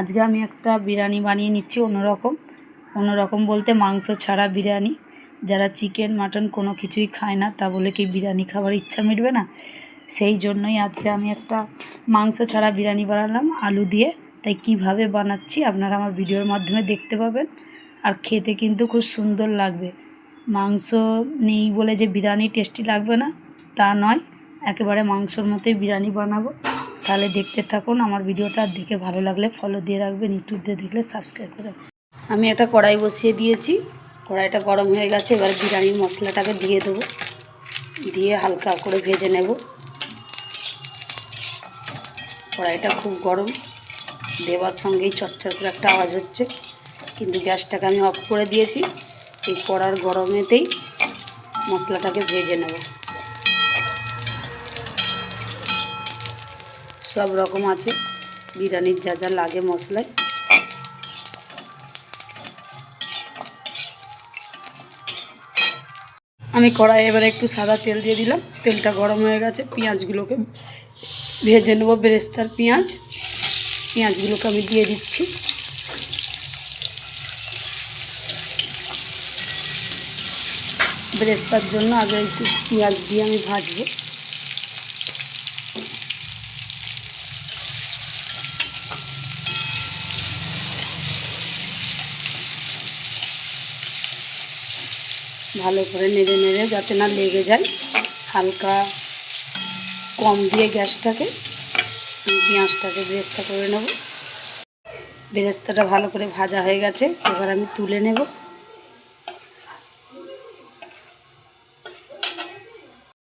আজকে আমি একটা বিরিয়ানি বানিয়ে নিচ্ছি অন্যরকম বলতে মাংস ছাড়া বিরিয়ানি। যারা চিকেন মাটন কোনো কিছুই খায় না তা বলে কি বিরিয়ানি খাবার ইচ্ছা মিটবে না? সেই জন্যই আজকে আমি একটা মাংস ছাড়া বিরিয়ানি বানালাম আলু দিয়ে। তাই কিভাবে বানাচ্ছি আপনারা আমার ভিডিওর মাধ্যমে দেখতে পাবেন, আর খেতে কিন্তু খুব সুন্দর লাগবে। মাংস নেই বলে যে বিরিয়ানি টেস্টি লাগবে না তা নয়, একেবারে মাংসর মতোই বিরিয়ানি বানাবো। তাহলে দেখতে থাকুন আমার ভিডিওটা, দেখে ভালো লাগলে ফলো দিয়ে রাখবেন, ইউটিউব দিয়ে দেখলে সাবস্ক্রাইব করে। আমি একটা কড়াই বসিয়ে দিয়েছি, কড়াইটা গরম হয়ে গেছে। এবার বিরিয়ানির মশলাটাকে দিয়ে দেবো, দিয়ে হালকা করে ভেজে নেব। কড়াইটা খুব গরম, দেওয়ার সঙ্গেই চচ্চর করে একটা আওয়াজ হচ্ছে, কিন্তু গ্যাসটাকে আমি অফ করে দিয়েছি। এই কড়ার গরমেতেই মশলাটাকে ভেজে নেব। সব রকম আছে বিরিয়ানির যা যা লাগে মশলায়। আমি কড়াই এবারে একটু সাদা তেল দিয়ে দিলাম, তেলটা গরম হয়ে গেছে। পেঁয়াজগুলোকে ভেজে নেব, বেরেস্তার পেঁয়াজগুলোকে আমি দিয়ে দিচ্ছি। বেরেস্তার জন্য আগে একটু পেঁয়াজ দিয়ে আমি ভাজবো। ভালো করে নেড়ে নেড়ে যাতে না লেগে যায়, হালকা কম দিয়ে গ্যাসটাকে পেঁয়াজটাকে বেরেস্তা করে নেব। বেরেস্তাটা ভালো করে ভাজা হয়ে গেছে, এবার আমি তুলে নেব।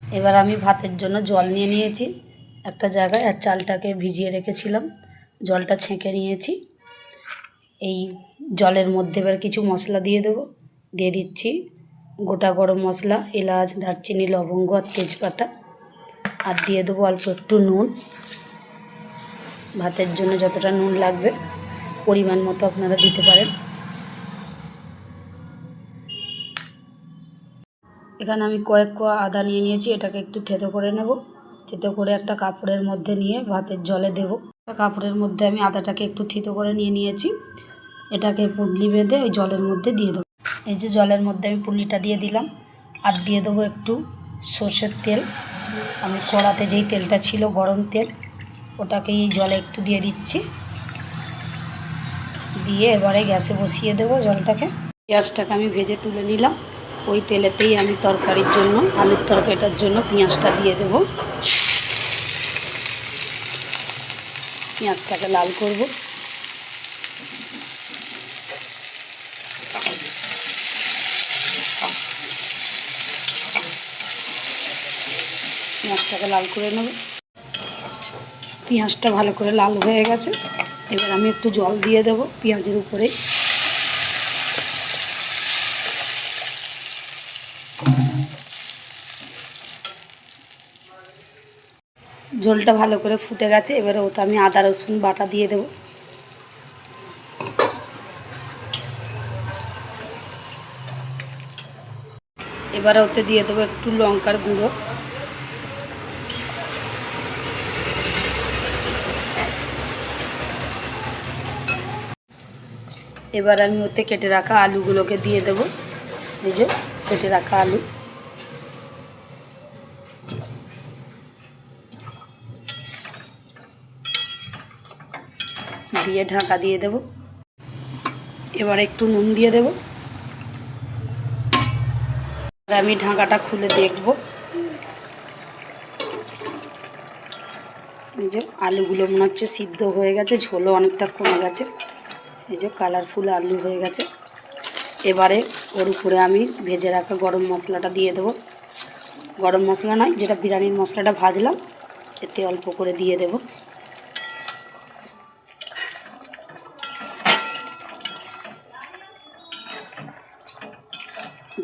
এবার আমি ভাতের জন্য জল নিয়ে নিয়েছি একটা জায়গায়, আর চালটাকে ভিজিয়ে রেখেছিলাম, জলটা ছেঁকে নিয়েছি। এই জলের মধ্যে এবার কিছু মশলা দিয়ে দেবো। দিয়ে দিচ্ছি গোটা গরম মশলা, এলাচ, দারচিনি, লবঙ্গ আর তেজপাতা, আর দিয়ে দেবো অল্প একটু নুন। ভাতের জন্য যতটা নুন লাগবে পরিমাণ মতো আপনারা দিতে পারেন। এখানে আমি কয়েক কোয়া আদা নিয়ে নিয়েছি, এটাকে একটু থেতো করে নেব। থেতো করে একটা কাপড়ের মধ্যে নিয়ে ভাতের জলে দেব। কাপড়ের মধ্যে আমি আদাটাকে একটু থেতো করে নিয়েছি, এটাকে পুঁটলি বেঁধে ওই জলের মধ্যে দিয়ে দেবো। এই যে জলের মধ্যে আমি পুঁটলিটা দিয়ে দিলাম, আর দিয়ে দেবো একটু সর্ষের তেল। আমি কড়াতে যেই তেলটা ছিল গরম তেল, ওটাকে এই জলে একটু দিয়ে দিচ্ছি। দিয়ে এবারে গ্যাসে বসিয়ে দেবো জলটাকে। পেঁয়াজটাকে আমি ভেজে তুলে নিলাম, ওই তেলেতেই আমি তরকারির জন্য, আলুর তরকারিটার জন্য পেঁয়াজটা দিয়ে দেবো। পেঁয়াজটাকে লাল করব। পেঁয়াজটাকে লাল করে নেব। পেঁয়াজটা ভালো করে লাল হয়ে গেছে, এবার আমি একটু জল দিয়ে দেব পেঁয়াজের উপরে। ঝোলটা ভালো করে ফুটে গেছে, এবারে ওতে আমি আদা রসুন বাটা দিয়ে দেব। এবারে ওতে দিয়ে দেবো একটু লঙ্কার গুঁড়ো। এবার আমি ওতে কেটে রাখা আলুগুলোকে দিয়ে দেব। এই যে কেটে রাখা আলু, দিয়ে ঢাকা দিয়ে দেব। এবার একটু নুন দিয়ে দেব। আমি ঢাকাটা খুলে দেখব। এই যে আলুগুলো মনে হচ্ছে সিদ্ধ হয়ে গেছে, ঝোলও অনেকটা কমে গেছে। এই যে কালারফুল আলু হয়ে গেছে। এবারে ওর উপরে আমি ভেজে রাখা গরম মশলাটা দিয়ে দেবো। গরম মশলা নয়, যেটা বিরিয়ানির মশলাটা ভাজলাম, এতে অল্প করে দিয়ে দেব।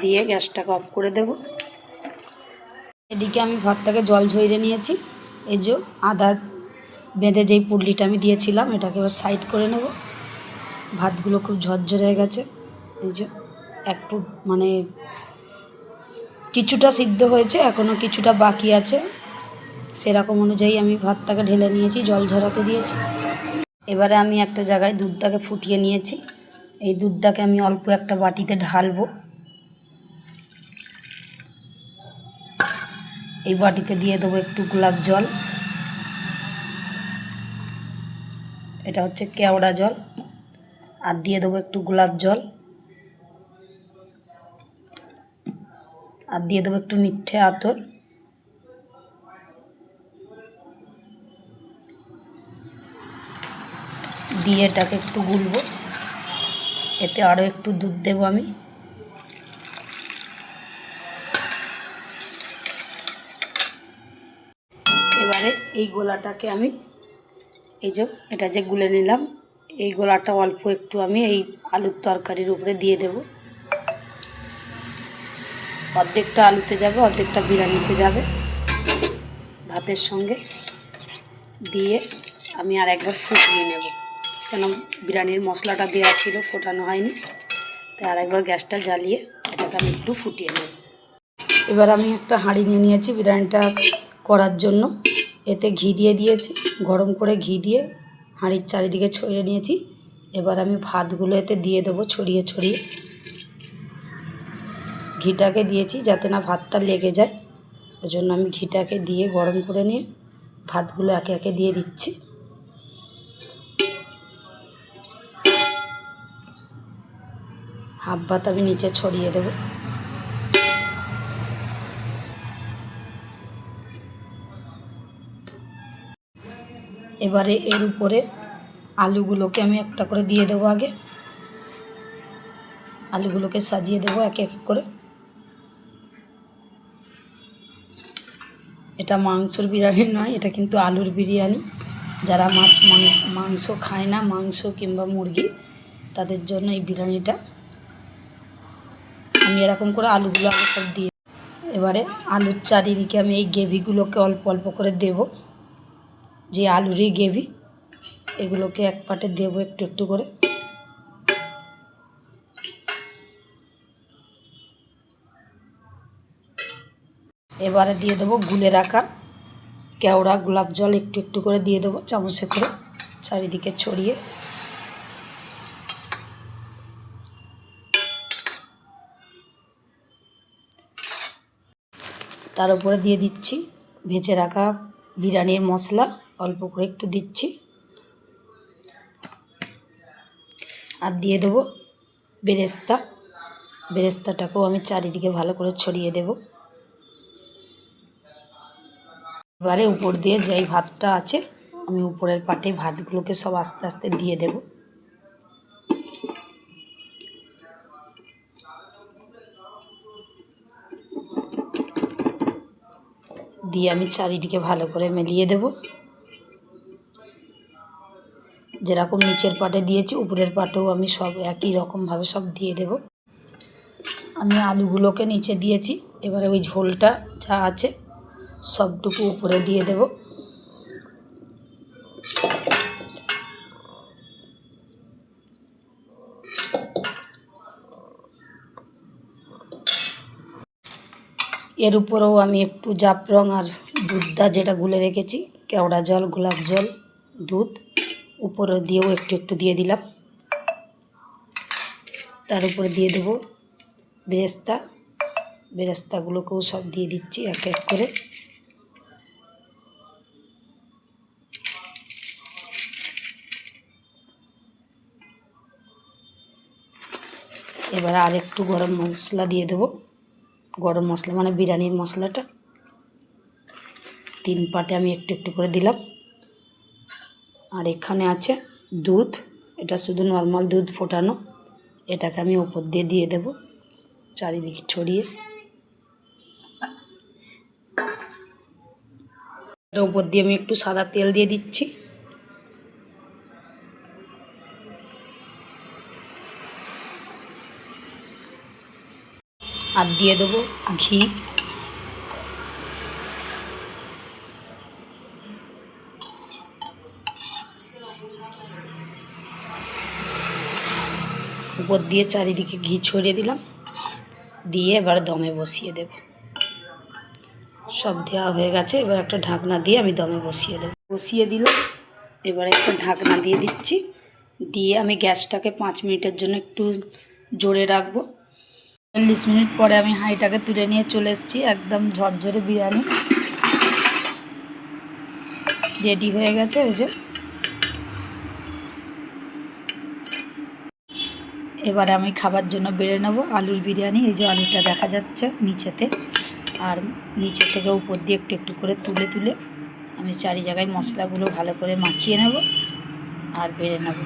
দিয়ে গ্যাসটাকে অফ করে দেব। এদিকে আমি ভাতটাকে জল ঝরিয়ে নিয়েছি। এই যে আদা বেঁধে যেই পুঁটলিটা আমি দিয়েছিলাম, এটাকে এবার সাইড করে নেব। ভাতগুলো খুব ঝরঝরে হয়ে গেছে। এই যে একটু মানে কিছুটা সিদ্ধ হয়েছে, এখনও কিছুটা বাকি আছে। সেরকম অনুযায়ী আমি ভাতটাকে ঢেলে নিয়েছি, জল ঝরাতে দিয়েছি। এবারে আমি একটা জায়গায় দুধটাকে ফুটিয়ে নিয়েছি। এই দুধটাকে আমি অল্প একটা বাটিতে ঢালবো। এই বাটিতে দিয়ে দেবো একটু গোলাপ জল, এটা হচ্ছে কেওড়া জল, আর দিয়ে দেবো একটু গোলাপ জল, আর দিয়ে দেবো একটু মিঠে আতর, দিয়ে এটাকে একটু গুলবো। এতে আরও একটু দুধ দেবো আমি। এবারে এই গোলাটাকে আমি এটা যে গুলে নিলাম, এই গোলাটা অল্প একটু আমি এই আলুর তরকারির উপরে দিয়ে দেব। অর্ধেকটা আলুতে যাবে, অর্ধেকটা বিরিয়ানিতে যাবে ভাতের সঙ্গে। দিয়ে আমি আর একবার ফুটিয়ে নেব, কেন বিরিয়ানির মশলাটা দেওয়া ছিল, ফোটানো হয়নি, তাই আর একবার গ্যাসটা জ্বালিয়ে এটাকে আমি একটু ফুটিয়ে নেব। এবার আমি একটা হাঁড়ি নিয়ে নিয়েছি বিরিয়ানিটা করার জন্য। এতে ঘি দিয়ে দিয়েছি, গরম করে ঘি দিয়ে হাঁড়ির চারিদিকে ছড়িয়ে নিয়েছি। এবার আমি ভাতগুলো এতে দিয়ে দেবো ছড়িয়ে ছড়িয়ে। ঘিটাকে দিয়েছি যাতে না ভাতটা লেগে যায়, ওই জন্য আমি ঘিটাকে দিয়ে গরম করে নিয়ে ভাতগুলো একে একে দিয়ে দিচ্ছি। হাফ ভাত আমি নিচে ছড়িয়ে দেব। এবারে এর উপরে আলুগুলোকে আমি একটা করে দিয়ে দেবো। আগে আলুগুলোকে সাজিয়ে দেবো এক এক করে। এটা মাংসর বিরিয়ানি নয়, এটা কিন্তু আলুর বিরিয়ানি। যারা মাংস খায় না, মাংস কিংবা মুরগি, তাদের জন্য এই বিরিয়ানিটা। আমি এরকম করে আলুগুলো আগে সব দিয়ে, এবারে আলুর চারিদিকে আমি এই গ্রেভিগুলোকে অল্প অল্প করে দেব, যে আলুরই গ্রেভি, এগুলোকে এক পাটে দেবো একটু একটু করে। এবারে দিয়ে দেবো গুলে রাখা কেওড়া গোলাপ জল, একটু একটু করে দিয়ে দেবো চামচে করে চারিদিকে ছড়িয়ে। তার উপরে দিয়ে দিচ্ছি ভেজে রাখা বিরিয়ানির মশলা, অল্প করে একটু দিচ্ছি। আর দিয়ে দেবো বেরেস্তা, বেরেস্তাটাকেও আমি চারিদিকে ভালো করে ছড়িয়ে দেব। এবারে উপর দিয়ে যেই ভাতটা আছে, আমি উপরের পাটে ভাতগুলোকে সব আস্তে আস্তে দিয়ে দেব। দিয়ে আমি চারিদিকে ভালো করে মিলিয়ে দেব। যেরকম নিচের পাটে দিয়েছি, উপরের পাটেও আমি সব একই রকমভাবে সব দিয়ে দেব। আমি আলুগুলোকে নিচে দিয়েছি, এবারে ওই ঝোলটা যা আছে সবটুকু উপরে দিয়ে দেব। এর উপরেও আমি একটু জাফরং আর দুধটা যেটা গুলে রেখেছি, কেওড়া জল, গোলাপ জল, দুধ, উপরে দিয়েও একটু একটু দিয়ে দিলাম। তার উপরে দিয়ে দেবো বেরেস্তা, বেরেস্তাগুলোকেও সব দিয়ে দিচ্ছি এক এক করে। এবার আর একটু গরম মশলা দিয়ে দেবো, গরম মশলা মানে বিরিয়ানির মশলাটা 3 পাটে আমি একটু একটু করে দিলাম। আর এখানে আছে দুধ, এটা শুধু নর্মাল দুধ ফোটানো, এটাকে আমি উপর দিয়ে দিয়ে দেব চারিদিকে ছড়িয়ে। এর উপর দিয়ে আমি একটু সাদা তেল দিয়ে দিচ্ছি। আর দিয়ে দেবো ঘি। উপর দিয়ে চারিদিকে ঘি ছড়িয়ে দিলাম, দিয়ে এবার দমে বসিয়ে দেব। সব দেওয়া হয়ে গেছে, এবার একটা ঢাকনা দিয়ে আমি দমে বসিয়ে দেব। বসিয়ে দিলাম, এবারে একটু ঢাকনা দিয়ে দিচ্ছি, দিয়ে আমি গ্যাসটাকে 5 মিনিটের জন্য একটু জোরে রাখবো। 40 মিনিট পরে আমি হাঁড়িটাকে তুলে নিয়ে চলে এসেছি। একদম ঝরঝরে বিরিয়ানি রেডি হয়ে গেছে। এই যে এবারে আমি খাবার জন্য বেড়ে নেব আলুর বিরিয়ানি। এই যে আলুটা দেখা যাচ্ছে নিচেতে, আর নিচে থেকে উপর দিয়ে একটু একটু করে তুলে তুলে আমি চারি জায়গায় মশলাগুলো ভালো করে মাখিয়ে নেব আর বেড়ে নেব।